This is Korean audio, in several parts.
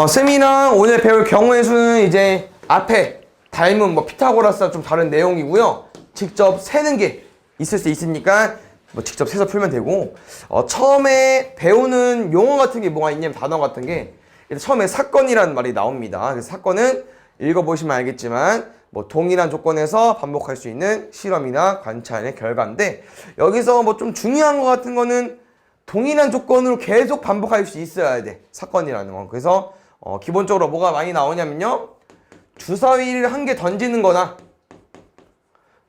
쌤이랑 오늘 배울 경우의 수는 이제 앞에 닮은 피타고라스와 좀 다른 내용이고요. 직접 세는 게 있을 수 있으니까 직접 세서 풀면 되고, 처음에 배우는 용어 같은 게 뭐가 있냐면 단어 같은 게 처음에 사건이라는 말이 나옵니다. 그래서 사건은 읽어보시면 알겠지만 동일한 조건에서 반복할 수 있는 실험이나 관찰의 결과인데, 여기서 좀 중요한 것 같은 거는 동일한 조건으로 계속 반복할 수 있어야 돼, 사건이라는 건. 그래서 기본적으로 뭐가 많이 나오냐면요, 주사위를 한 개 던지는 거나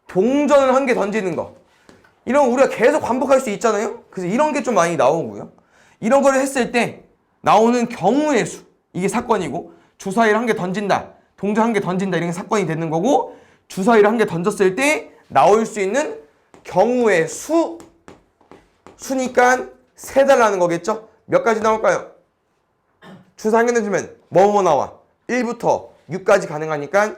동전을 한 개 던지는 거, 이런 우리가 계속 반복할 수 있잖아요. 그래서 이런 게 좀 많이 나오고요. 이런 걸 했을 때 나오는 경우의 수, 이게 사건이고, 주사위를 한 개 던진다, 동전 한 개 던진다, 이런 게 사건이 되는 거고, 주사위를 한 개 던졌을 때 나올 수 있는 경우의 수니까 세달라는 거겠죠? 몇 가지 나올까요? 주사 한 개 던지면 뭐뭐 나와? 1부터 6까지 가능하니까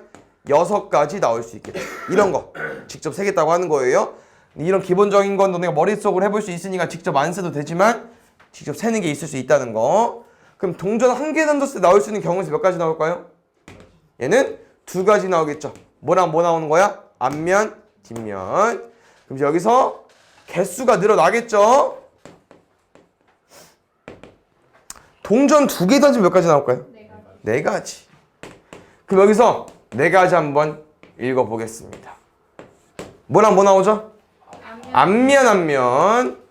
6가지 나올 수 있겠죠. 이런 거 직접 세겠다고 하는 거예요. 이런 기본적인 건 너네가 머릿속으로 해볼 수 있으니까 직접 안 세도 되지만 직접 세는 게 있을 수 있다는 거. 그럼 동전 한 개 던졌을 때 나올 수 있는 경우에서 몇 가지 나올까요? 얘는 2가지 나오겠죠. 뭐랑 뭐 나오는 거야? 앞면, 뒷면. 그럼 여기서 개수가 늘어나겠죠? 동전 2개 던지면 몇 가지 나올까요? 4가지. 그럼 여기서 4가지 한번 읽어보겠습니다. 뭐랑 뭐 나오죠? 앞면,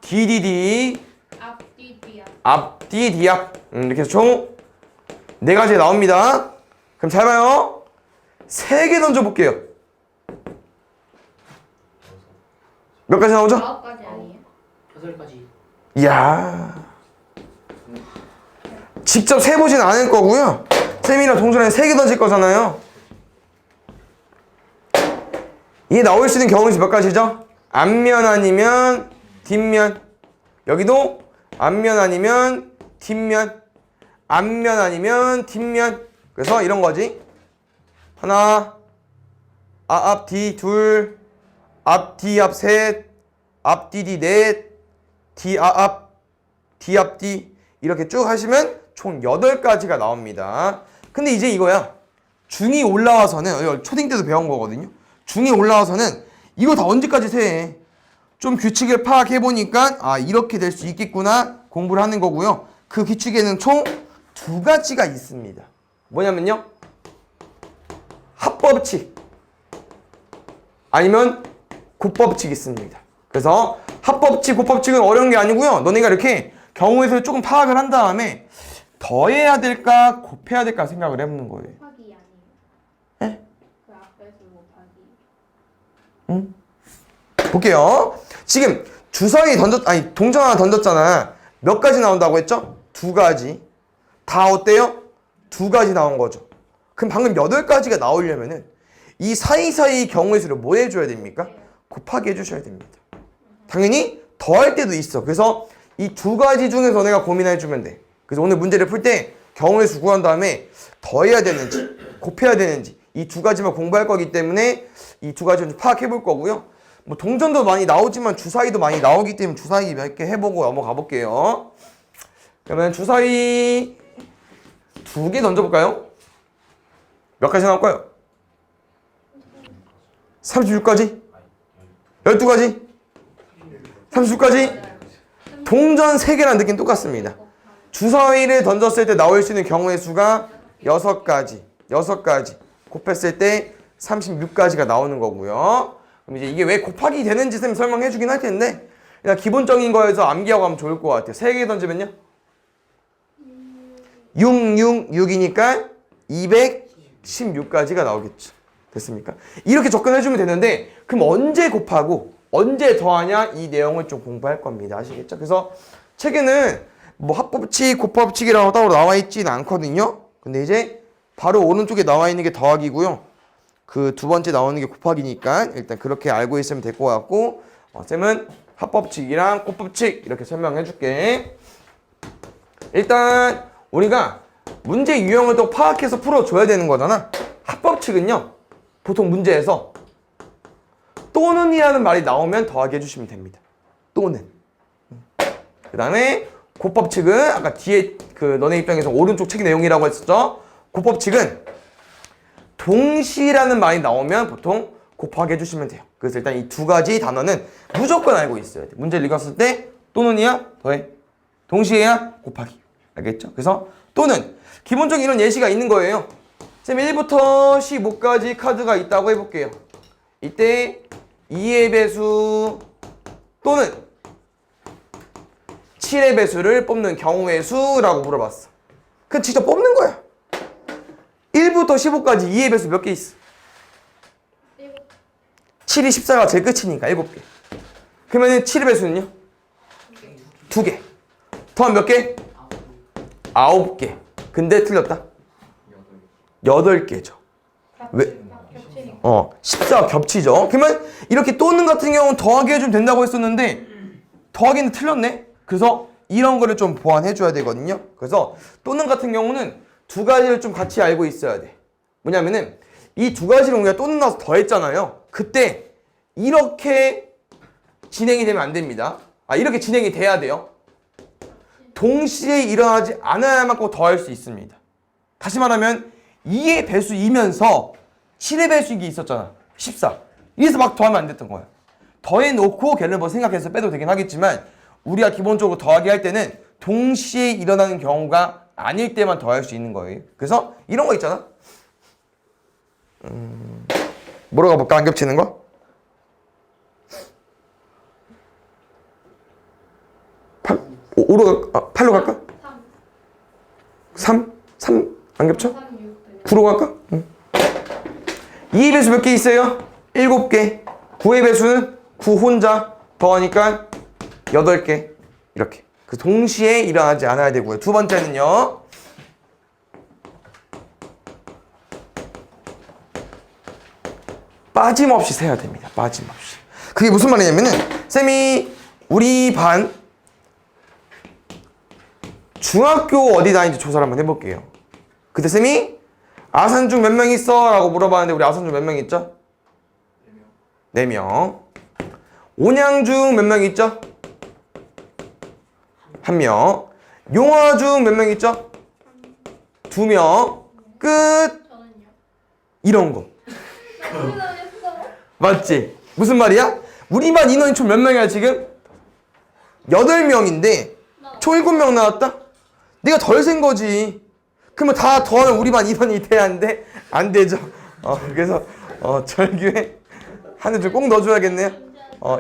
DDD, 앞뒤, 뒤앞. 이렇게 해서 총 4가지 나옵니다. 그럼 잘 봐요. 3개 던져볼게요. 몇 가지 나오죠? 9가지 아니에요? 8가지. 이야. 직접 세보진 않을 거고요. 쌤이랑 동전에 3개 던질 거잖아요. 이게 나올 수 있는 경우는 몇 가지죠? 앞면 아니면 뒷면. 여기도 앞면 아니면 뒷면. 앞면 아니면 뒷면. 그래서 이런 거지. 하나, 앞, 뒤, 둘, 앞, 뒤, 앞, 셋, 앞, 뒤, 뒤, 넷, 뒤, 앞, 뒤, 앞, 뒤. 이렇게 쭉 하시면 총 8가지가 나옵니다. 근데 이제 이거야. 중2 올라와서는, 초딩 때도 배운 거거든요. 중2 올라와서는 이거 다 언제까지 세? 좀 규칙을 파악해보니까 이렇게 될 수 있겠구나 공부를 하는 거고요. 그 규칙에는 총 2가지가 있습니다. 뭐냐면요, 합법칙 아니면 곱법칙이 있습니다. 그래서 합법칙, 곱법칙은 어려운 게 아니고요. 너네가 이렇게 경우의 수를 조금 파악을 한 다음에 더해야 될까 곱해야 될까 생각을 해보는 거예요. 곱하기 아니에요? 네? 그 앞에서 곱하기. 응? 볼게요. 지금 주사위 동전 하나 던졌잖아. 몇 가지 나온다고 했죠? 2가지. 다 어때요? 2가지 나온 거죠. 그럼 방금 8가지가 나오려면은 이 사이사이 경우의 수를 뭐 해줘야 됩니까? 곱하기 해주셔야 됩니다. 당연히 더할 때도 있어. 그래서 이 2가지 중에서 내가 고민해주면 돼. 그래서 오늘 문제를 풀 때 경우의 수 구한 다음에 더해야 되는지 곱해야 되는지 이 2가지만 공부할 거기 때문에 이 2가지를 좀 파악해 볼 거고요. 동전도 많이 나오지만 주사위도 많이 나오기 때문에 주사위 몇 개 해보고 넘어가 볼게요. 그러면 주사위 2개 던져볼까요? 몇 가지 나올까요? 36가지? 12가지? 30가지? 동전 3개라는 느낌 똑같습니다. 주사위를 던졌을 때 나올 수 있는 경우의 수가 6가지. 곱했을 때 36가지가 나오는 거고요. 그럼 이제 이게 왜 곱하기 되는지 쌤이 설명해 주긴 할 텐데, 그냥 기본적인 거에서 암기하고 가면 좋을 것 같아요. 3개 던지면요? 6이니까 216가지가 나오겠죠. 됐습니까? 이렇게 접근해주면 되는데, 그럼 언제 곱하고 언제 더하냐, 이 내용을 좀 공부할 겁니다. 아시겠죠? 그래서 책에는 합법칙, 곱법칙이라고 따로 나와 있지는 않거든요. 근데 이제 바로 오른쪽에 나와 있는 게 더하기고요. 그 2번째 나오는 게 곱하기니까 일단 그렇게 알고 있으면 될 것 같고, 쌤은 합법칙이랑 곱법칙 이렇게 설명해 줄게. 일단 우리가 문제 유형을 또 파악해서 풀어줘야 되는 거잖아. 합법칙은요, 보통 문제에서 또는 이라는 말이 나오면 더하기 해주시면 됩니다. 또는. 그 다음에 그 법칙은 아까 뒤에 그 너네 입장에서 오른쪽 책 내용이라고 했었죠? 그 법칙은 동시라는 말이 나오면 보통 곱하기 해주시면 돼요. 그래서 일단 이 두 가지 단어는 무조건 알고 있어야 돼. 문제를 읽었을 때 또는이야 더해, 동시에야 곱하기. 알겠죠? 그래서 또는 기본적인 이런 예시가 있는 거예요. 쌤 1부터 15까지 카드가 있다고 해볼게요. 이때 2의 배수 또는 7의 배수를 뽑는 경우의 수라고 물어봤어. 그럼 직접 뽑는 거야. 1부터 15까지 2의 배수 몇 개 있어? 7이 14가 제일 끝이니까 7개. 그러면 7의 배수는요? 2개. 더하면 몇 개? 9개. 근데 틀렸다. 8개죠. 왜? 14가 겹치죠. 그러면 이렇게 또는 같은 경우는 더하기 해주면 된다고 했었는데 더하기는 틀렸네. 그래서 이런 거를 좀 보완해 줘야 되거든요. 그래서 또는 같은 경우는 두 가지를 좀 같이 알고 있어야 돼. 뭐냐면은 이 두 가지를 우리가 또는 나서 더했잖아요. 그때 이렇게 진행이 되면 안 됩니다. 이렇게 진행이 돼야 돼요. 동시에 일어나지 않아야만 꼭 더할 수 있습니다. 다시 말하면 2의 배수이면서 7의 배수익이 있었잖아. 14. 이래서 막 더하면 안 됐던 거야. 더해놓고 걔를 뭐 생각해서 빼도 되긴 하겠지만 우리가 기본적으로 더하기 할 때는 동시에 일어나는 경우가 아닐 때만 더할 수 있는 거예요. 그래서 이런 거 있잖아. 뭐로 가볼까? 안 겹치는 거? 8로 갈까? 3? 3? 안 겹쳐? 9로 갈까? 2의 배수 몇 개 있어요? 7개. 9의 배수는 9 혼자 더하니까 8개. 이렇게. 그 동시에 일어나지 않아야 되고요. 두 번째는요. 빠짐없이 세야 됩니다. 빠짐없이. 그게 무슨 말이냐면은 쌤이 우리 반 중학교 어디 다니는지 조사를 한번 해볼게요. 그때 쌤이 아산중 몇 명 있어? 라고 물어봤는데 우리 아산중 몇 명 있죠? 4명. 온양중 몇 명 있죠? 1명. 용화중 몇 명 있죠? 2명. 끝. 저는요. 이런 거. 맞지? 무슨 말이야? 우리 반 인원이 총 몇 명이야 지금? 8명인데 총 7명 나왔다? 네가 덜 센 거지. 그러면 다 더하면 우리 반 인원이 돼야 안 돼? 안 되죠. 그래서 절규에 한 줄 꼭 넣어줘야겠네요.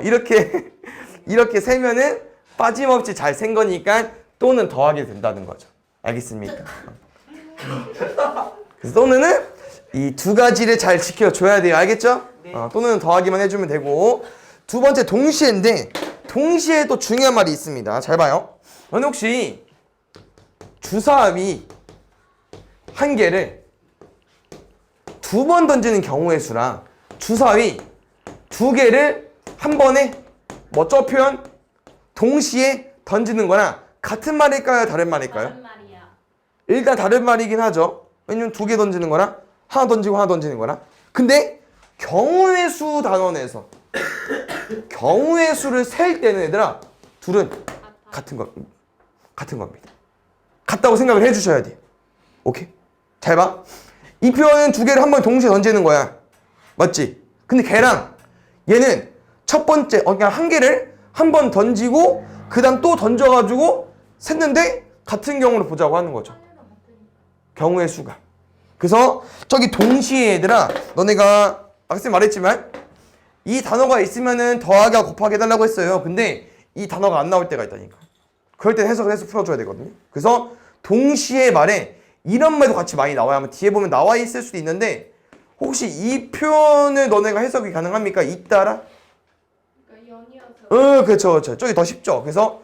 이렇게 세면은 빠짐없이 잘 센 거니까 또는 더하게 된다는 거죠. 알겠습니까? 그래서 또는은 이 두 가지를 잘 지켜줘야 돼요. 알겠죠? 또는 더하기만 해주면 되고. 두 번째 동시에인데 동시에도 중요한 말이 있습니다. 잘 봐요. 너는 혹시 주사위 한 개를 2번 던지는 경우의 수랑 주사위 2개를 한 번에 뭐죠 표현? 동시에 던지는 거나 같은 말일까요? 다른 말일까요? 다른 말이야. 일단 다른 말이긴 하죠. 왜냐면 2개 던지는 거나 하나 던지고 하나 던지는 거나. 근데 경우의 수 단원에서 경우의 수를 셀 때는 얘들아 둘은 같은 겁니다. 같다고 생각을 해주셔야 돼요. 오케이? 잘 봐. 이 표현은 2개를 한 번에 동시에 던지는 거야. 맞지? 근데 걔랑 얘는 첫 번째 그냥 한 개를 한 번 던지고 그 다음 또 던져가지고 샜는데 같은 경우를 보자고 하는 거죠. 경우의 수가. 그래서 저기 동시에 얘들아 너네가 아까 쌤 말했지만 이 단어가 있으면은 더하기와 곱하기 해달라고 했어요. 근데 이 단어가 안 나올 때가 있다니까. 그럴 때 해석을 해서 풀어줘야 되거든요. 그래서 동시에 말에 이런 말도 같이 많이 나와야 뒤에 보면 나와 있을 수도 있는데 혹시 이 표현을 너네가 해석이 가능합니까? 잇따라? 그러니까 0이어서. 그렇죠. 저기 더 쉽죠. 그래서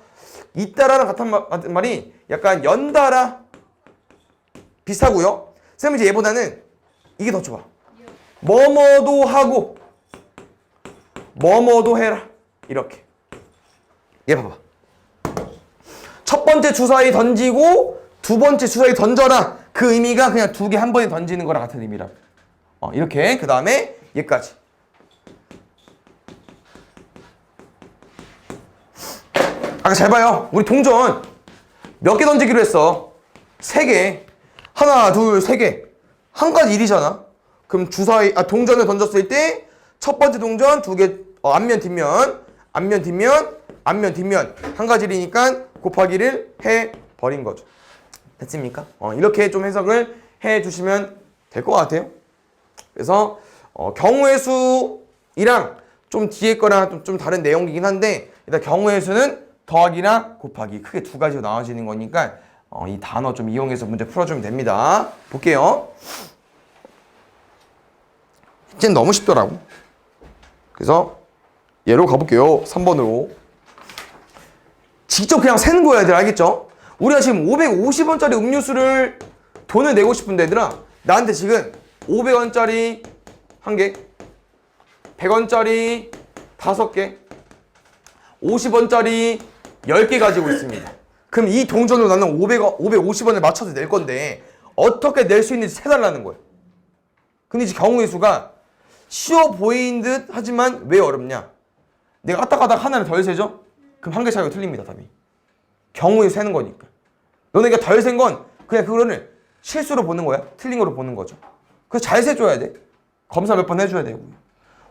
잇따라랑 같은 말이 약간 연달아 비슷하고요. 쌤은 이제 얘보다는 이게 더 좋아. 뭐뭐도 하고 뭐뭐도 해라. 이렇게. 얘 봐봐. 첫 번째 주사위 던지고 두 번째 주사위 던져라. 그 의미가 그냥 2개 한 번에 던지는 거랑 같은 의미라. 이렇게. 그 다음에 얘까지. 아까 잘 봐요. 우리 동전 몇 개 던지기로 했어? 3개. 하나, 둘, 3개. 한 가지 일이잖아. 그럼 주사위, 동전을 던졌을 때 첫 번째 동전 2개, 앞면, 뒷면, 앞면, 뒷면, 앞면, 뒷면. 한 가지 일이니까 곱하기를 해버린 거죠. 됐습니까? 이렇게 좀 해석을 해주시면 될 것 같아요. 그래서 경우의 수이랑 좀 뒤에 거랑 좀 다른 내용이긴 한데 일단 경우의 수는 더하기랑 곱하기 크게 두 가지로 나눠지는 거니까 이 단어 좀 이용해서 문제 풀어주면 됩니다. 볼게요. 이제는 너무 쉽더라고. 그래서 얘로 가볼게요. 3번으로. 직접 그냥 세는 거야, 얘들. 알겠죠? 우리가 지금 550원짜리 음료수를 돈을 내고 싶은데 얘들아, 나한테 지금 500원짜리 1개, 100원짜리 5개, 50원짜리 10개 가지고 있습니다. 그럼 이 동전으로 나는 550원을 맞춰서 낼 건데 어떻게 낼 수 있는지 세달라는 거예요. 근데 이제 경우의 수가 쉬워 보이는 듯 하지만 왜 어렵냐? 내가 까딱까딱 하나를 덜 세죠? 그럼 한 개 차이가 틀립니다, 답이. 경우의 수 세는 거니까. 너네가 덜 센 건 그냥 그거를 실수로 보는 거야. 틀린 거로 보는 거죠. 그래서 잘 세줘야 돼. 검사 몇 번 해줘야 되고.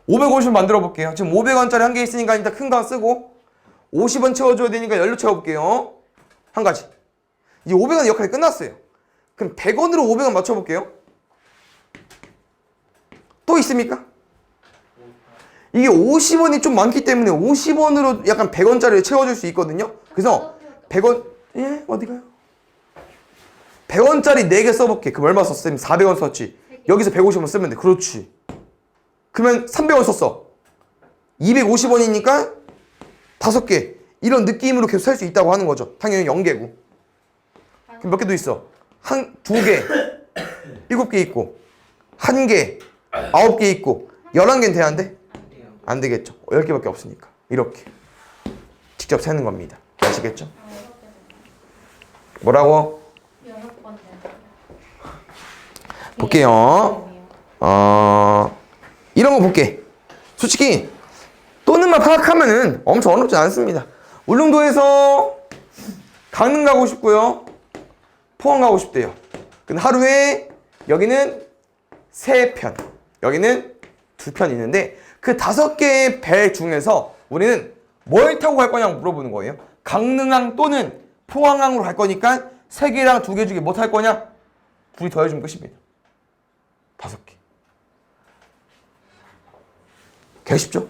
550원 만들어 볼게요. 지금 500원짜리 한 개 있으니까 일단 큰 거 쓰고 50원 채워줘야 되니까 열로 채워볼게요. 한 가지. 이제 500원 역할이 끝났어요. 그럼 100원으로 500원 맞춰볼게요. 또 있습니까? 이게 50원이 좀 많기 때문에 50원으로 약간 100원짜리를 채워줄 수 있거든요. 그래서 100원, 예? 어디 가요? 100원짜리 4개 써볼게. 그럼 얼마 썼어? 400원 썼지. 여기서 150원 쓰면 돼. 그렇지. 그러면 300원 썼어. 250원이니까 5개. 이런 느낌으로 계속 살 수 있다고 하는 거죠. 당연히 0개고. 그럼 몇 개도 있어? 2개, 7개 있고, 1개, 9개 있고, 11개는 돼야 안 돼? 안 되겠죠. 10개밖에 없으니까. 이렇게. 직접 세는 겁니다. 아시겠죠? 뭐라고? 6번 볼게요. 이런 거 볼게. 솔직히 또는만 파악하면은 엄청 어렵지 않습니다. 울릉도에서 강릉 가고 싶고요. 포항 가고 싶대요. 근데 하루에 여기는 3편, 여기는 2편 있는데 그 5개의 배 중에서 우리는 뭘 타고 갈 거냐고 물어보는 거예요. 강릉항 또는 포항항으로 갈 거니까 3개랑 2개 중에 뭐 탈 거냐? 둘이 더해주면 끝입니다. 5개. 개 쉽죠?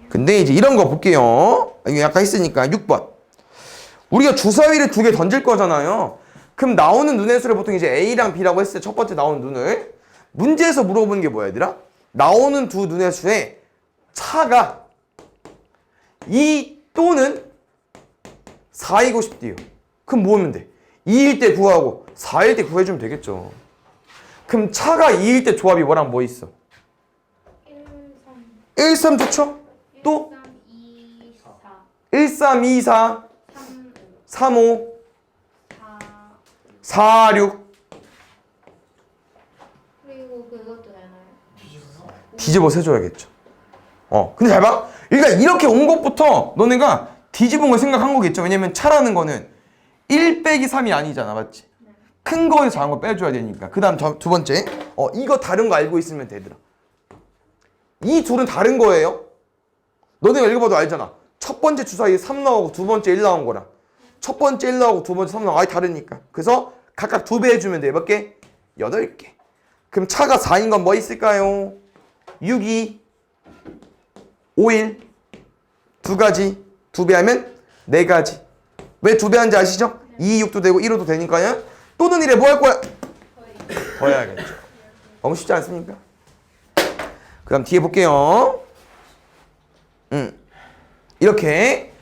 근데 이제 이런 거 볼게요. 이게 아까 했으니까 6번. 우리가 주사위를 2개 던질 거잖아요. 그럼 나오는 눈의 수를 보통 이제 A랑 B라고 했을 때 첫 번째 나오는 눈을 문제에서 물어보는 게 뭐야, 얘들아? 나오는 두 눈의 수의 차가 2 또는 4이고 싶대요. 그럼 뭐 하면 돼? 2일 때 구하고 4일 때 구해주면 되겠죠. 그럼 차가 2일 때 조합이 뭐랑 뭐 있어? 1, 3 좋죠? 또? 1, 3, 2, 4 3, 5 4, 6 그리고 그것도 되나요? 뒤집어서 해줘야겠죠. 근데 잘 봐. 일단 이렇게 온 것부터 너네가 뒤집은 걸 생각한 거겠죠. 왜냐면 차라는 거는 1 빼기 3이 아니잖아. 맞지? 네. 큰 거에서 작은 거 빼줘야 되니까. 그 다음 두 번째. 이거 다른 거 알고 있으면 되더라. 이 둘은 다른 거예요. 너네가 읽어봐도 알잖아. 첫 번째 주사위에 3 나오고 두 번째 1 나온 거랑 첫 번째 1 나오고 두 번째 3 나오고 아예 다르니까. 그래서 각각 2배 해주면 돼. 몇 개? 8개. 그럼 차가 4인 건 뭐 있을까요? 6, 2, 5, 1 두 가지. 2배 하면 4가지. 왜 2배 하는지 아시죠? 2, 6도 되고 1호도 되니까요. 또는 1에 뭐 할 거야? 더 해야겠죠. 너무 쉽지 않습니까? 그 다음 뒤에 볼게요. 이렇게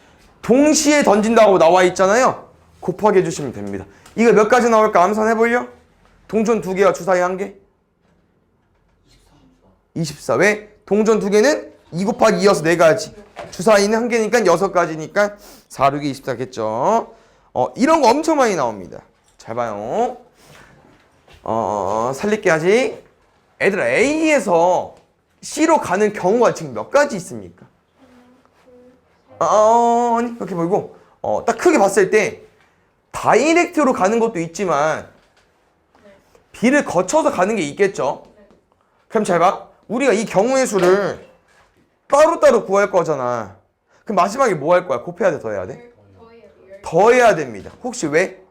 동시에 던진다고 나와 있잖아요. 곱하기 해주시면 됩니다. 이거 몇 가지 나올까 암산해볼려? 동전 2개와 주사위 1개? 24. 왜? 동전 2개는 2 곱하기 2여서 4가지. 주사위는 1개니까 6가지니까 4, 6이 24겠죠. 이런 거 엄청 많이 나옵니다. 잘 봐요. 살릴게 아직. 애들아, A에서 C로 가는 경우가 지금 몇 가지 있습니까? 아니, 이렇게 보이고, 딱 크게 봤을 때, 다이렉트로 가는 것도 있지만 B를 거쳐서 가는 게 있겠죠. 그럼 잘 봐. 우리가 이 경우의 수를 따로따로 구할 거잖아. 그럼 마지막에 뭐 할 거야? 곱해야 돼? 더해야 돼? 더해야 됩니다. 혹시 왜?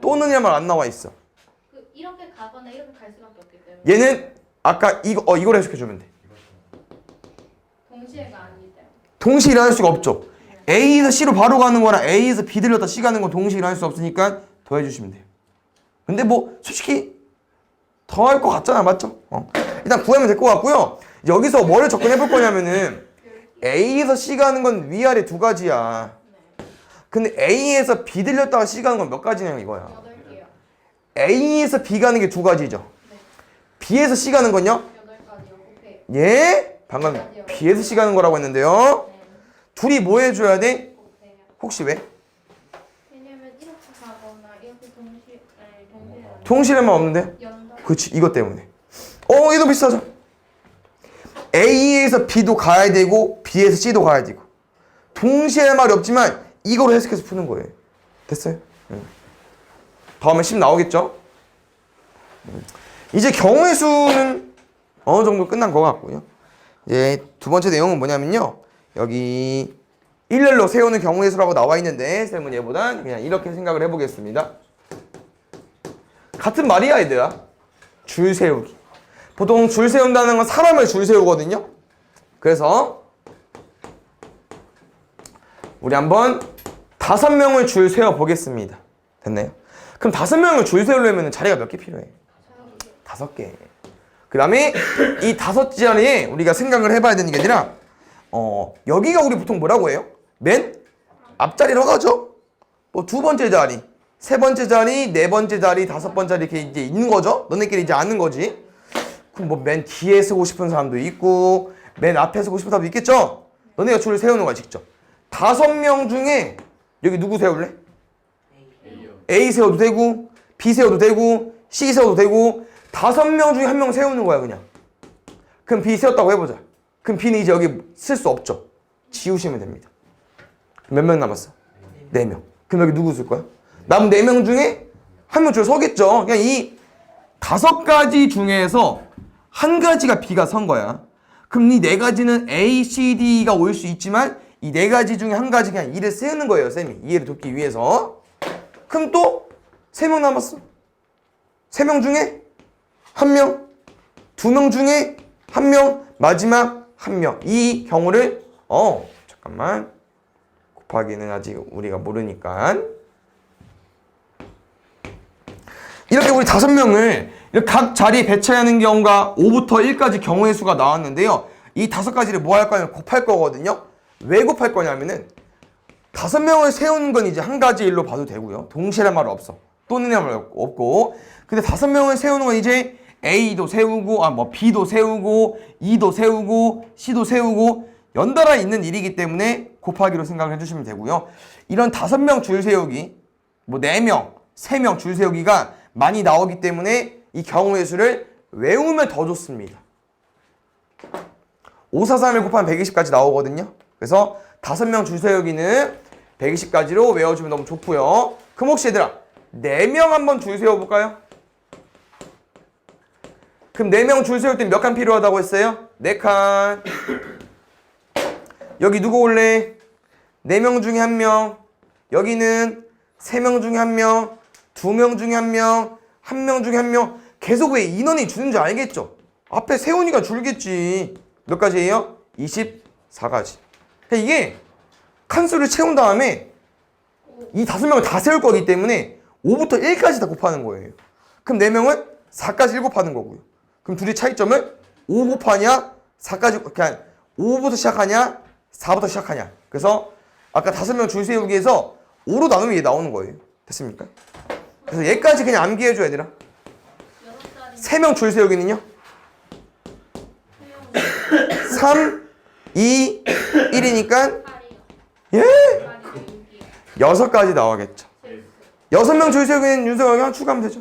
또는이란 말 안 나와 있어. 이렇게 가거나 이렇게 갈 수밖에 없기 때문에. 얘는 아까 이걸 해석해주면 돼. 동시에가 아니기 때문에. 동시에 일어날 수가 없죠. A에서 C로 바로 가는 거랑 A에서 B 들렸다 C 가는 건 동시에 일어날 수 없으니까 더해주시면 돼요. 근데 뭐 솔직히 더할 것 같잖아. 맞죠? 일단 구하면 될 것 같고요. 여기서 뭐를 접근해 볼 거냐면은 A에서 C 가는 건 위아래 두 가지야. 근데 A에서 B 들렸다가 C 가는 건 몇 가지냐면 이거야. 8개요. A에서 B 가는 게 두 가지죠. B에서 C 가는 건요? 8가지요. 곱해요. 예? 방금 B에서 C 가는 거라고 했는데요. 둘이 뭐 해줘야 돼? 곱해요. 혹시 왜? 왜냐면 이렇게 가거나 이렇게 동시에 통실에만 없는데요? 연다. 그렇지, 이것 때문에. 얘도 비슷하죠? A에서 B도 가야 되고 B에서 C도 가야 되고 동시에 할 말이 없지만 이거로 해석해서 푸는 거예요. 됐어요? 다음에 10 나오겠죠? 이제 경우의 수는 어느 정도 끝난 것 같고요. 이제 두 번째 내용은 뭐냐면요. 여기 일렬로 세우는 경우의 수라고 나와 있는데 쌤은 얘보단 그냥 이렇게 생각을 해보겠습니다. 같은 말이야 얘들아. 줄 세우기. 보통 줄 세운다는 건 사람을 줄 세우거든요. 그래서 우리 한번 5명을 줄 세워 보겠습니다. 됐나요? 그럼 5명을 줄 세우려면 자리가 몇 개 필요해? 5개. 그 다음에 이 5자리에 우리가 생각을 해봐야 되는 게 아니라 여기가 우리 보통 뭐라고 해요? 맨 앞자리라고 하죠? 뭐 두 번째 자리, 세 번째 자리, 네 번째 자리, 다섯 번째 자리 이렇게 이제 있는 거죠? 너네끼리 이제 아는 거지. 그럼 뭐 맨 뒤에 쓰고 싶은 사람도 있고 맨 앞에 쓰고 싶은 사람도 있겠죠? 너네가 줄을 세우는 거야 직접. 5명 중에 여기 누구 세울래? A 세워도 되고 B 세워도 되고 C 세워도 되고 5명 중에 1명 세우는 거야 그냥. 그럼 B 세웠다고 해보자. 그럼 B는 이제 여기 쓸 수 없죠. 지우시면 됩니다. 몇 명 남았어? 4명. 그럼 여기 누구 쓸 거야? 남은 4명 중에 1명 줄 서겠죠. 그냥 이 5가지 중에서 한 가지가 B가 선 거야. 그럼 이 4가지는 A, C, D가 올 수 있지만 이 4가지 중에 한 가지 그냥 이를 세우는 거예요. 쌤이 이해를 돕기 위해서. 그럼 또 3명 남았어. 3명 중에 1명, 2명 중에 1명, 마지막 1명. 이 경우를 잠깐만 곱하기는 아직 우리가 모르니까 이렇게 우리 5명을 각 자리에 배치하는 경우가 5부터 1까지 경우의 수가 나왔는데요. 이 5가지를 뭐 할 거냐면 곱할 거거든요. 왜 곱할 거냐면은 5명을 세우는 건 이제 한 가지 일로 봐도 되고요. 동시에란 말 없어. 또는 말 없고. 근데 5명을 세우는 건 이제 A도 세우고, B도 세우고, E도 세우고, C도 세우고, 연달아 있는 일이기 때문에 곱하기로 생각을 해주시면 되고요. 이런 5명 줄 세우기, 뭐 4명, 3명 줄 세우기가 많이 나오기 때문에 이 경우의 수를 외우면 더 좋습니다. 5, 4, 3을 곱하면 120까지 나오거든요. 그래서 5명 줄 세우기는 120까지로 외워주면 너무 좋고요. 그럼 혹시 얘들아 4명 한번 줄 세워볼까요? 그럼 4명 줄 세울 때 몇 칸 필요하다고 했어요? 4칸. 여기 누구 올래? 4명 중에 1명. 여기는 3명 중에 1명, 2명 중에 1명, 1명 중에 1명. 계속 왜 인원이 주는지 알겠죠? 앞에 세우니까 줄겠지. 몇 가지예요? 24가지. 그러니까 이게 칸수를 채운 다음에 이 5명을 다 세울 거기 때문에 5부터 1까지 다 곱하는 거예요. 그럼 4명은 4까지 1 곱하는 거고요. 그럼 둘이 차이점을 5 곱하냐 4까지 그냥 5부터 시작하냐 4부터 시작하냐. 그래서 아까 5명 줄 세우기에서 5로 나누면 얘 나오는 거예요. 됐습니까? 그래서 얘까지 그냥 암기해줘 얘들아. 3명 줄 세우기는요? 3, 2, 1이니까 예? 6가지 나와겠죠. 6명 줄 세우기는 윤석이 하나 추가하면 되죠.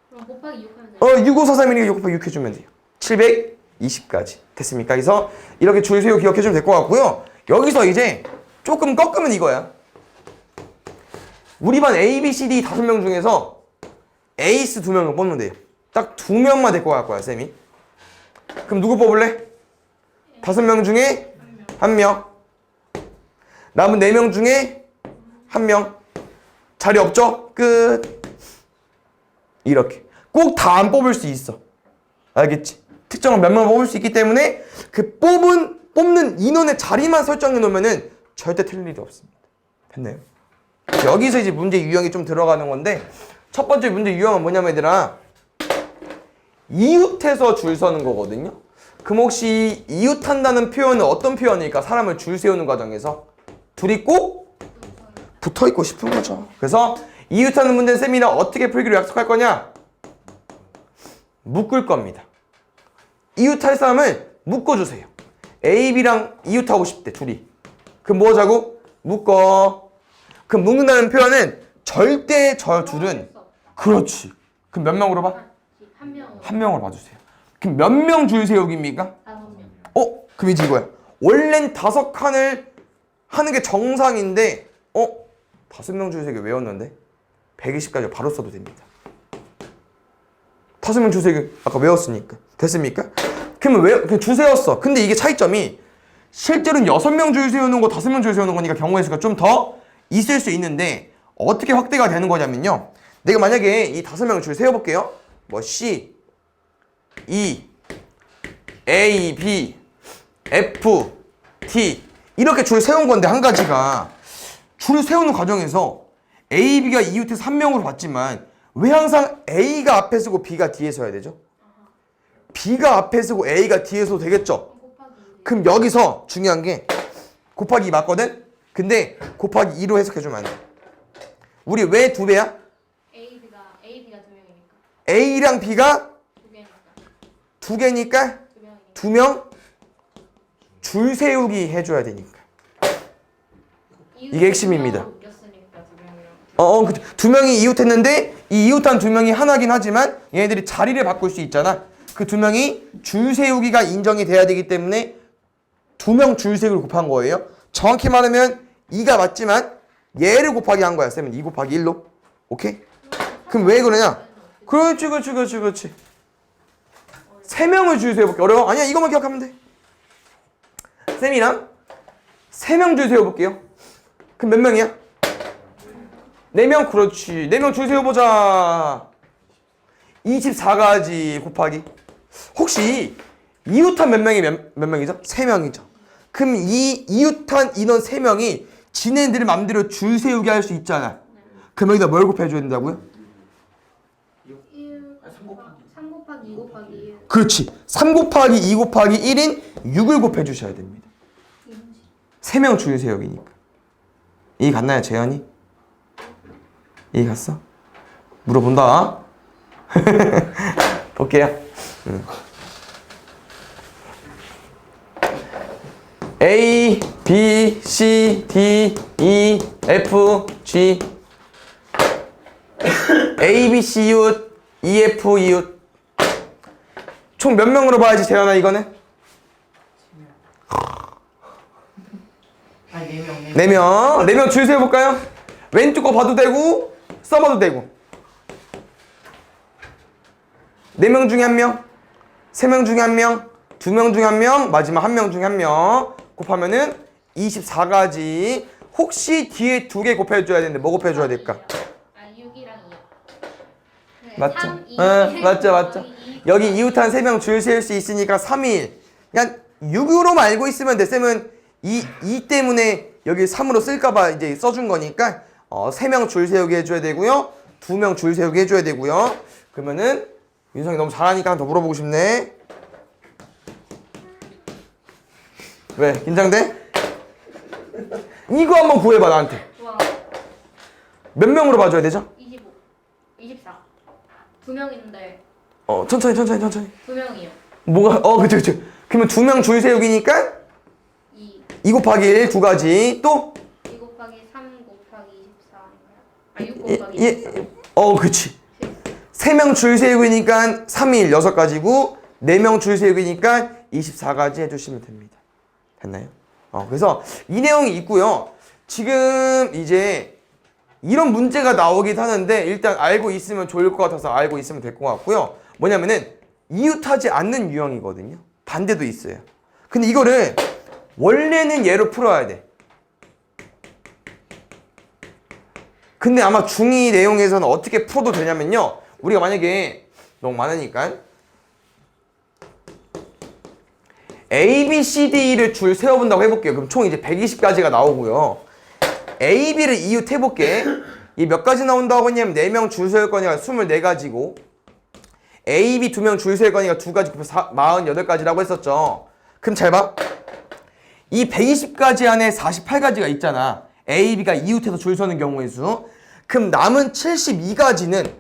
그럼 곱하기 6 하면 돼요? 6, 5, 4, 3, 1, 6 곱하기 6 해주면 돼요. 720까지. 됐습니까? 그래서 이렇게 줄 세우기 기억해주면 될 것 같고요. 여기서 이제 조금 꺾으면 이거야. 우리 반 A, B, C, D 5명 중에서 에이스 2명을 뽑으면 돼요. 딱 2명만 데리고 갈 거야, 쌤이. 그럼 누구 뽑을래? 5명 중에 1명. 남은 4명 중에 1명. 자리 없죠? 끝. 이렇게. 꼭 다 안 뽑을 수 있어. 알겠지? 특정한 몇 명을 뽑을 수 있기 때문에 그 뽑는 인원의 자리만 설정해 놓으면은 절대 틀릴 일이 없습니다. 됐나요? 여기서 이제 문제 유형이 좀 들어가는 건데 첫 번째 문제 유형은 뭐냐면 얘들아 이웃해서 줄 서는 거거든요. 그럼 혹시 이웃한다는 표현은 어떤 표현일까? 사람을 줄 세우는 과정에서 둘이 꼭 붙어있고 싶은 거죠. 그래서 이웃하는 문제 쌤이랑 어떻게 풀기로 약속할 거냐? 묶을 겁니다. 이웃할 사람을 묶어주세요. A, B랑 이웃하고 싶대 둘이. 그럼 뭐 하자고? 묶어. 그럼 묶는다는 표현은 절대 저 둘은 그렇지. 그럼 몇 명으로 봐? 한 명으로. 한 명으로 봐주세요. 그럼 몇 명 줄 세우기입니까? 5명. 그럼 이제 이거야. 원래는 5칸을 하는 게 정상인데 5명 줄 세우기 외웠는데 120까지 바로 써도 됩니다. 5명 줄 세우기 아까 외웠으니까. 됐습니까? 그러면 그냥 줄 세웠어. 근데 이게 차이점이 실제로는 6명 줄 세우는 거 5명 줄 세우는 거니까 경우의 수가 좀 더 있을 수 있는데 어떻게 확대가 되는 거냐면요. 내가 만약에 이 5명을 줄 세워볼게요. 뭐 C, E, A, B, F, T 이렇게 줄 세운 건데 한 가지가 줄을 세우는 과정에서 A, B가 이웃해서 1명으로 봤지만 왜 항상 A가 앞에 서고 B가 뒤에 서야 되죠? B가 앞에 서고 A가 뒤에 서도 되겠죠? 그럼 여기서 중요한 게 곱하기 2 맞거든? 근데 곱하기 2로 해석해주면 안 돼. 우리 왜 2배야? B가 2명이니까. A랑 B가 2개니까. 2개니까 2명이니까. 2명 줄 세우기 해줘야 되니까. 이게 핵심입니다. 그쵸. 2명이 이웃했는데 이 이웃한 2명이 하나긴 하지만 얘네들이 자리를 바꿀 수 있잖아. 그 2명이 줄 세우기가 인정이 돼야 되기 때문에 2명 줄 세우기를 곱한 거예요. 정확히 말하면 2가 맞지만 얘를 곱하기 한 거야. 쌤은 2 곱하기 1로. 오케이? 그럼 왜 그러냐? 그렇지. 3명을 줄 세워볼게. 어려워? 아니야, 이것만 기억하면 돼. 쌤이랑 3명 줄 세워볼게요. 그럼 몇 명이야? 4명. 그렇지. 4명 줄 세워보자. 24가지 곱하기. 혹시 이웃한 몇 명이 몇 명이죠? 3명이죠. 그럼 이 이웃한 인원 3명이 지네들 맘대로 줄 세우게 할 수 있잖아. 그럼 여기다 뭘 곱해줘야 된다고요? 3 곱하기 2 곱하기 1. 그렇지. 3 곱하기 2 곱하기 1인 6을 곱해주셔야 됩니다. 3명 줄 세우기니까. 이해 갔나요, 재현이? 이해 갔어? 물어본다. 볼게요. A, B, C, D, E, F, G A, B, C 이웃, E, F 이웃 총 몇 명으로 봐야지 재현아 이거는? 4명. 4명 줄 세워볼까요? 왼쪽 거 봐도 되고 써봐도 되고 4명 중에 1명 3명 중에 1명 2명 중에 1명 마지막 1명 중에 1명 곱하면은 24가지. 혹시 뒤에 2개 곱해줘야 되는데 뭐 곱해줘야 될까? 6이랑 2. 맞죠? 3, 2. 맞죠. 여기 이웃한 3명 줄 세울 수 있으니까 3일. 그냥 6으로만 알고 있으면 돼. 쌤은 이 때문에 여기 3으로 쓸까봐 이제 써준 거니까 3명 줄 세우게 해줘야 되고요. 2명 줄 세우게 해줘야 되고요. 그러면은 윤성이 너무 잘하니까 더 물어보고 싶네. 왜? 긴장돼? 이거 한번 구해봐 나한테. 좋아. 몇 명으로 봐줘야 되죠? 25. 24. 2명인데 천천히. 2명이요. 뭐가? 그치. 그러면 2명 줄 세우기니까 2. 2 곱하기 1 2가지. 또 2 곱하기 3 곱하기 24 아닌가요? 6 곱하기 그치. 3명 줄 세우기니까 3일 6가지고 4명 줄 세우기니까 24가지 해주시면 됩니다. 됐나요? 그래서 이 내용이 있고요. 지금 이제 이런 문제가 나오긴 하는데 일단 알고 있으면 좋을 것 같아서 알고 있으면 될 것 같고요. 뭐냐면은 이웃하지 않는 유형이거든요. 반대도 있어요. 근데 이거를 원래는 얘로 풀어야 돼. 근데 아마 중2 내용에서는 어떻게 풀어도 되냐면요. 우리가 만약에 너무 많으니까 A, B, C, D를 줄 세워본다고 해볼게요. 그럼 총 이제 120가지가 나오고요. A, B를 이웃해볼게. 이 몇 가지 나온다고 했냐면 4명 줄 세울 거니까 24가지고 A, B 2명 줄 세울 거니까 2가지 48가지라고 했었죠. 그럼 잘 봐. 이 120가지 안에 48가지가 있잖아. A, B가 이웃해서 줄 서는 경우의 수. 그럼 남은 72가지는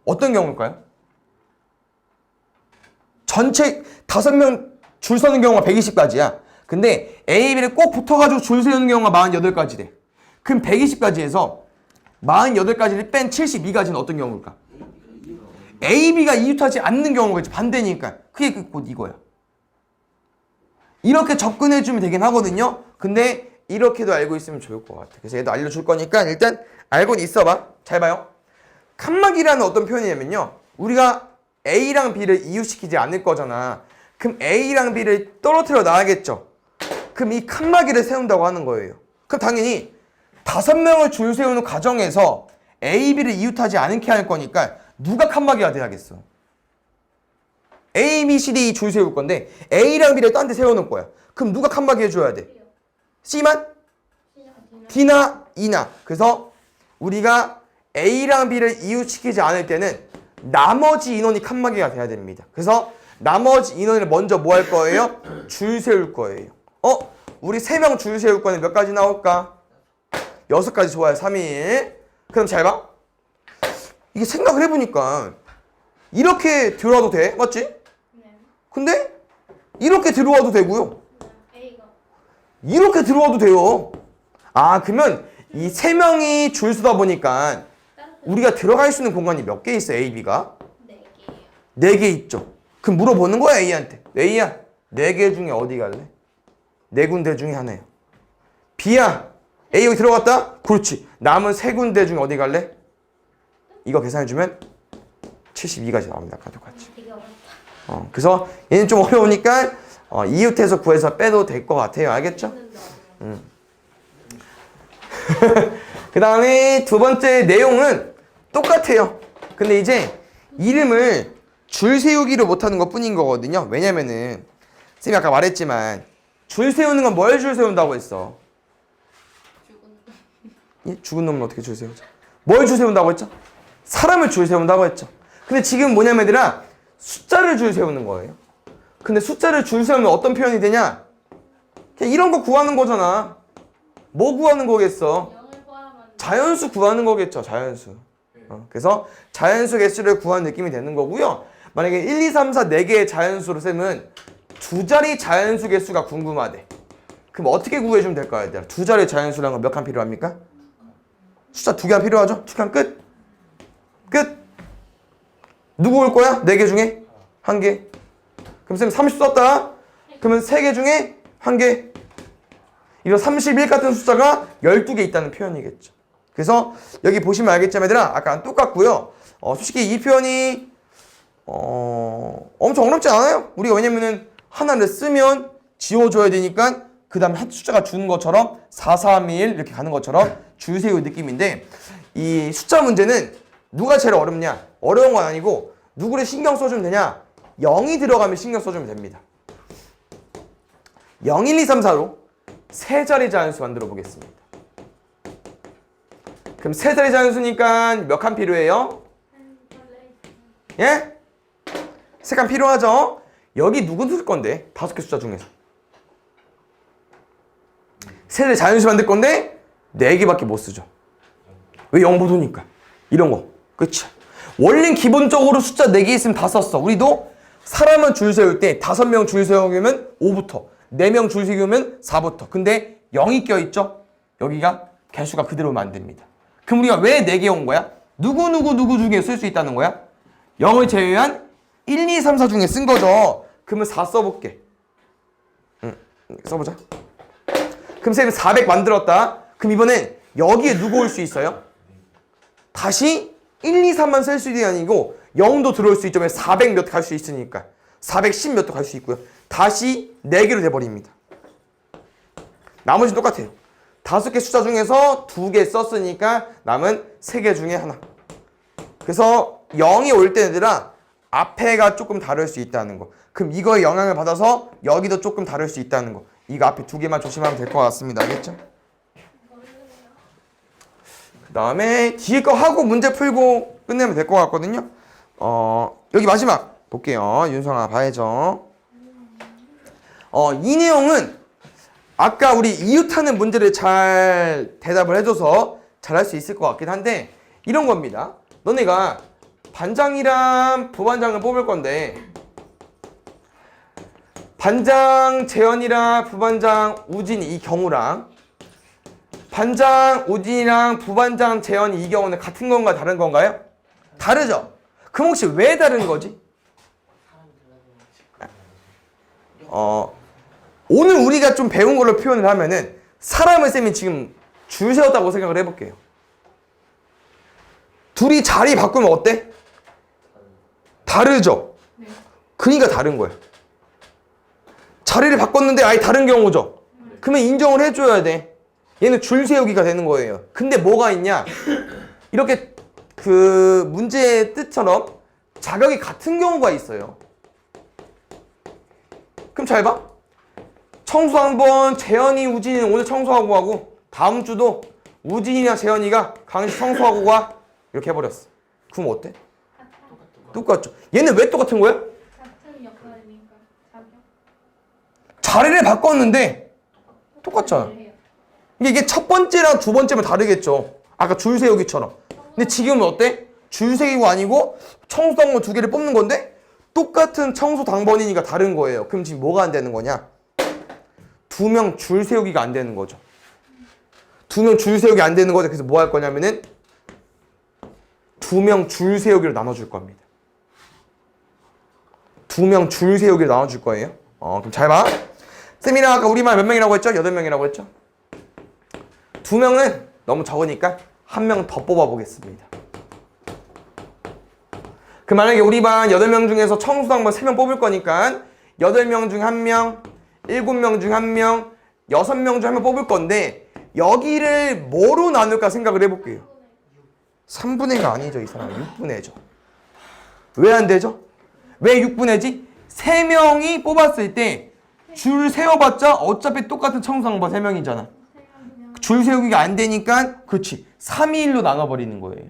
어떤 경우일까요? 전체 5명 줄 서는 경우가 120가지야. 근데 A, B를 꼭 붙어가지고 줄 세우는 경우가 48가지 돼. 그럼 120가지에서 48가지를 뺀 72가지는 어떤 경우일까? A, B가 이웃하지 않는 경우겠지. 반대니까. 그게 곧 이거야. 이렇게 접근해주면 되긴 하거든요. 근데 이렇게도 알고 있으면 좋을 것 같아. 그래서 얘도 알려줄 거니까 일단 알고는 있어봐. 잘 봐요. 칸막이라는 어떤 표현이냐면요. 우리가 A랑 B를 이웃시키지 않을 거잖아. 그럼 A랑 B를 떨어뜨려 놔야겠죠. 그럼 이 칸막이를 세운다고 하는 거예요. 그럼 당연히 5명을 줄 세우는 과정에서 A, B를 이웃하지 않게 할 거니까 누가 칸막이가 돼야겠어? A, B, C, D 줄 세울 건데 A랑 B를 딴 데 세워놓을 거야. 그럼 누가 칸막이 해줘야 돼? C만? D나 E나. 그래서 우리가 A랑 B를 이웃시키지 않을 때는 나머지 인원이 칸막이가 돼야 됩니다. 그래서 나머지 인원을 먼저 뭐 할 거예요? 줄 세울 거예요. 우리 3명 줄 세울 거는 몇 가지 나올까? 6가지 좋아요. 3일. 그럼 잘 봐. 이게 생각을 해보니까 이렇게 들어와도 돼. 맞지? 네. 근데 이렇게 들어와도 되고요. A가 이렇게 들어와도 돼요. 그러면 이 3명이 줄 서다 보니까 우리가 들어갈 수 있는 공간이 몇 개 있어? A, B가? 4개예요. 4개 있죠. 그럼 물어보는 거야 A한테. A야 4개 중에 어디 갈래? 4군데 중에 하나요. B야 A 여기 들어갔다? 그렇지. 남은 3군데 중에 어디 갈래? 이거 계산해주면 72가지 나옵니다. 아까 똑같이. 되게 어렵다. 그래서 얘는 좀 어려우니까 이웃해서 구해서 빼도 될 것 같아요. 알겠죠? 그 다음에 두 번째 내용은 똑같아요. 근데 이제 이름을 줄 세우기로 못하는 것 뿐인 거거든요. 왜냐면은 쌤이 아까 말했지만 줄 세우는 건 뭘 줄 세운다고 했어? 예? 죽은 놈은 어떻게 줄 세우죠? 뭘 줄 세운다고 했죠? 사람을 줄 세운다고 했죠. 근데 지금 뭐냐면 얘들아 숫자를 줄 세우는 거예요. 근데 숫자를 줄 세우면 어떤 표현이 되냐? 그냥 이런 거 구하는 거잖아. 뭐 구하는 거겠어? 자연수 구하는 거겠죠. 자연수. 그래서 자연수 개수를 구하는 느낌이 되는 거고요. 만약에 1, 2, 3, 4, 4개의 자연수로 쌤은 2자리 자연수 개수가 궁금하대. 그럼 어떻게 구해주면 될까요? 2자리 자연수라는 건 몇 칸 필요합니까? 숫자 2개가 필요하죠? 2칸 끝. 끝. 누구 올 거야? 4개 중에? 1개. 그럼 쌤 30 썼다. 그러면 3개 중에 1개. 이런 31 같은 숫자가 12개 있다는 표현이겠죠. 그래서 여기 보시면 알겠지만 얘들아 아까랑 똑같고요. 솔직히 이 표현이 엄청 어렵지 않아요. 우리가 왜냐면은 하나를 쓰면 지워줘야 되니까 그 다음에 한 숫자가 주는 것처럼 4, 3, 1 이렇게 가는 것처럼 줄 세우는 느낌인데 이 숫자 문제는 누가 제일 어렵냐? 어려운 건 아니고 누구를 신경 써주면 되냐? 0이 들어가면 신경 써주면 됩니다. 0, 1, 2, 3, 4로 세 자리 자연수 만들어 보겠습니다. 그럼 세 자리 자연수니까 몇 칸 필요해요? 예? 3칸 필요하죠? 여기 누구 쓸 건데? 5개 숫자 중에서 세 자리 자연수 만들 건데 4개밖에 못 쓰죠. 왜 0보도니까 이런 거 그치? 원래는 기본적으로 숫자 4개 있으면 다 썼어. 우리도 사람은 줄 세울 때 5명 줄 세우면 5부터 4명 줄 세우면 4부터 근데 0이 껴있죠? 여기가 개수가 그대로 만듭니다. 그럼 우리가 왜 4개 온 거야? 누구 중에 쓸 수 있다는 거야? 0을 제외한 1, 2, 3, 4 중에 쓴 거죠. 그러면 4 써볼게. 써보자. 그럼 쌤 400 만들었다. 그럼 이번엔 여기에 누구 올 수 있어요? 다시 1, 2, 3만 쓸 수 있는 게 아니고 0도 들어올 수 있죠. 400 몇 갈 수 있으니까 410 몇도 갈 수 있고요. 다시 4개로 돼버립니다. 나머지는 똑같아요. 5개 숫자 중에서 2개 썼으니까 남은 3개 중에 하나. 그래서 0이 올 때 얘들아 앞에가 조금 다를 수 있다는 거. 그럼 이거에 영향을 받아서 여기도 조금 다를 수 있다는 거. 이거 앞에 2개만 조심하면 될 것 같습니다. 알겠죠? 그 다음에 뒤에 거 하고 문제 풀고 끝내면 될 것 같거든요. 여기 마지막 볼게요. 윤성아 봐야죠. 이 내용은 아까 우리 이웃하는 문제를 잘 대답을 해줘서 잘할 수 있을 것 같긴 한데 이런 겁니다. 너네가 반장이랑 부반장을 뽑을 건데 반장 재현이랑 부반장 우진이 이 경우랑 반장 우진이랑 부반장 재현이 이 경우는 같은 건가 다른 건가요? 다르죠? 그럼 혹시 왜 다른 거지? 오늘 우리가 좀 배운 걸로 표현을 하면은 사람을 쌤이 지금 줄 세웠다고 생각을 해볼게요. 둘이 자리 바꾸면 어때? 다르죠? 그러니까 다른 거예요. 자리를 바꿨는데 아예 다른 경우죠? 그러면 인정을 해줘야 돼. 얘는 줄 세우기가 되는 거예요. 근데 뭐가 있냐? 이렇게 그 문제의 뜻처럼 자격이 같은 경우가 있어요. 그럼 잘 봐. 청소 한번 재현이, 우진이는 오늘 청소하고 가고 다음 주도 우진이나 재현이가 강의실 청소하고 가. 이렇게 해버렸어. 그럼 어때? 똑같죠. 얘는 왜 똑같은 거야? 같은 역할이니까 자격. 자리를 바꿨는데 똑같잖아. 이게 첫 번째랑 두 번째면 다르겠죠. 아까 줄 세우기처럼. 근데 지금은 어때? 줄 세우기가 아니고 청소 당번 2개를 뽑는 건데 똑같은 청소 당번이니까 다른 거예요. 그럼 지금 뭐가 안 되는 거냐? 2명 줄 세우기가 안 되는 거죠. 2명 줄 세우기 안 되는 거죠. 그래서 뭐 할 거냐면은 2명 줄 세우기로 나눠줄 겁니다. 2명 줄 세우기로 나눠줄 거예요. 그럼 잘 봐. 쌤이랑 아까 우리만 몇 명이라고 했죠? 8명이라고 했죠? 2명은 너무 적으니까 1명 더 뽑아보겠습니다. 그 만약에 우리 반 8명 중에서 청소당번 3명 뽑을 거니까 8명 중 1명, 7명 중 1명, 6명 중 1명 뽑을 건데 여기를 뭐로 나눌까 생각을 해볼게요. 3분의 1가 아니죠. 이 사람은 6분의 1죠. 왜 안 되죠? 왜 6분의 1지? 3명이 뽑았을 때 줄 세워봤자 어차피 똑같은 청소당번 3명이잖아. 줄 세우기가 안 되니까 그렇지 3이 1로 나눠버리는 거예요.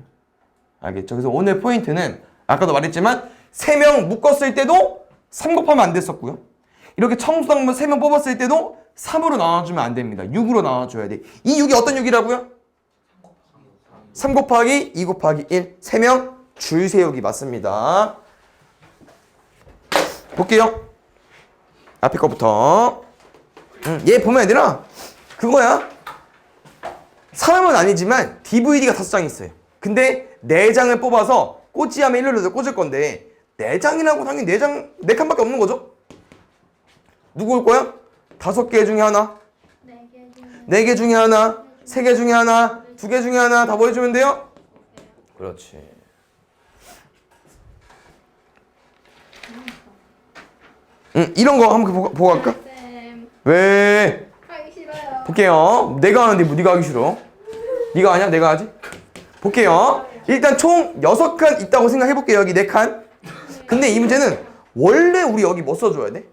알겠죠? 그래서 오늘 포인트는 아까도 말했지만 3명 묶었을 때도 3 곱하면 안 됐었고요. 이렇게 청소당번 3명 뽑았을 때도 3으로 나눠주면 안 됩니다. 6으로 나눠줘야 돼. 이 6이 어떤 6이라고요? 3 곱하기 2 곱하기 1 3명 줄 세우기 맞습니다. 볼게요. 앞에 거부터 얘 보면 얘들아 그거야. 사람은 아니지만 DVD가 5장 있어요. 근데 4장을 뽑아서 꽂지하면 일렬로 꽂을 건데 4장이라고 당연히 4칸밖에 없는 거죠? 누구 올 거야? 5개 중에 하나, 4개 중에 하나, 3개 중에 하나, 2개 중에 하나 다 보여주면 돼요? 그렇지. 이런 거 한번 보고 갈까? 쌤, 왜? 하기 싫어요. 볼게요. 내가 하는데 뭐 네가 하기 싫어? 네가 하냐? 내가 하지? 볼게요. 일단 총 6칸 있다고 생각해 볼게요. 여기 4칸. 근데 이 문제는 원래 우리 여기 뭐 써줘야 돼?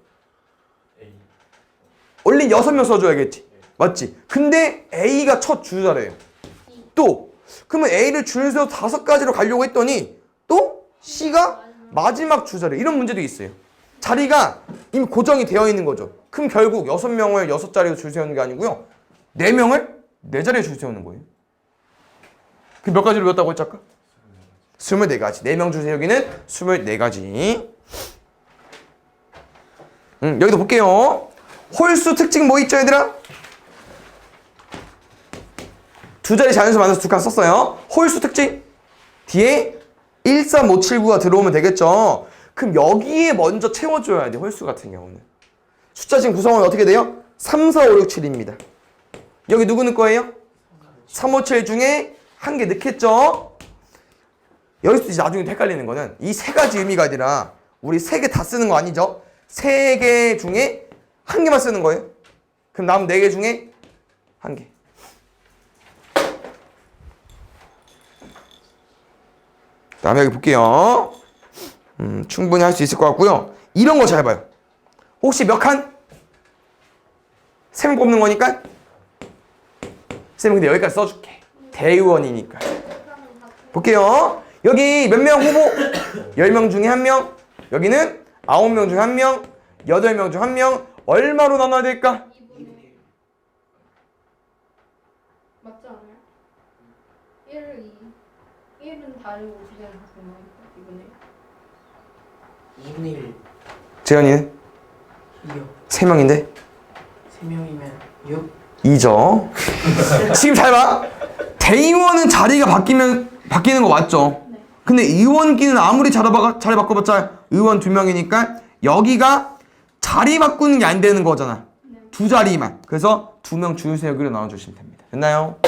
원래 6명 써줘야겠지. 맞지? 근데 A가 첫 주자래요. 또 그러면 A를 줄 세워 5가지로 가려고 했더니 또 C가 마지막 주자래. 이런 문제도 있어요. 자리가 이미 고정이 되어 있는 거죠. 그럼 결국 6명을 6자리로 줄 세우는 게 아니고요. 4명을 4자리에 줄 세우는 거예요. 그 몇 가지로 외웠다고 했지 아까? 24가지. 4명 줄 세우기는 24가지. 여기도 볼게요. 홀수 특징 뭐 있죠 얘들아? 2자리 자연수 만들어서 2칸 썼어요. 홀수 특징 뒤에 1, 3, 5, 7, 9가 들어오면 되겠죠. 그럼 여기에 먼저 채워줘야 돼. 홀수 같은 경우는 숫자 지금 구성은 어떻게 돼요? 3, 4, 5, 6, 7입니다. 여기 누구 넣을 거예요? 3, 5, 7 중에 한 개 넣겠죠. 여기서 이제 나중에 헷갈리는 거는 이 세 가지 의미가 아니라 우리 세 개 다 쓰는 거 아니죠? 세 개 중에 한 개만 쓰는 거예요. 그럼 남은 네 개 중에 한 개. 다음에 여기 볼게요. 충분히 할 수 있을 것 같고요. 이런 거 잘 봐요. 혹시 몇 칸? 셈 뽑는 거니까? 쌤 근데 여기까지 써줄게. 대의원이니까. 볼게요. 여기 몇 명 후보? 10명 중에 1명. 여기는 9명 중에 1명. 8명 중 1명. 얼마로 나눠야 될까? 2분의 맞지 않아요? 1을 2 1은 다르고 2는 같은 거니까 2분의 2분의 1 재현이는? 2요. 3명인데? 3명이면 6. 2죠. 지금 잘 봐. 대의원은 자리가 바뀌는 거 맞죠? 네. 근데 의원끼는 아무리 자리 바꿔봤자 의원 2명이니까 여기가 자리 바꾸는 게 안 되는 거잖아. 네. 두 자리만. 그래서 2명 주세요. 여기로 나눠주시면 됩니다. 됐나요?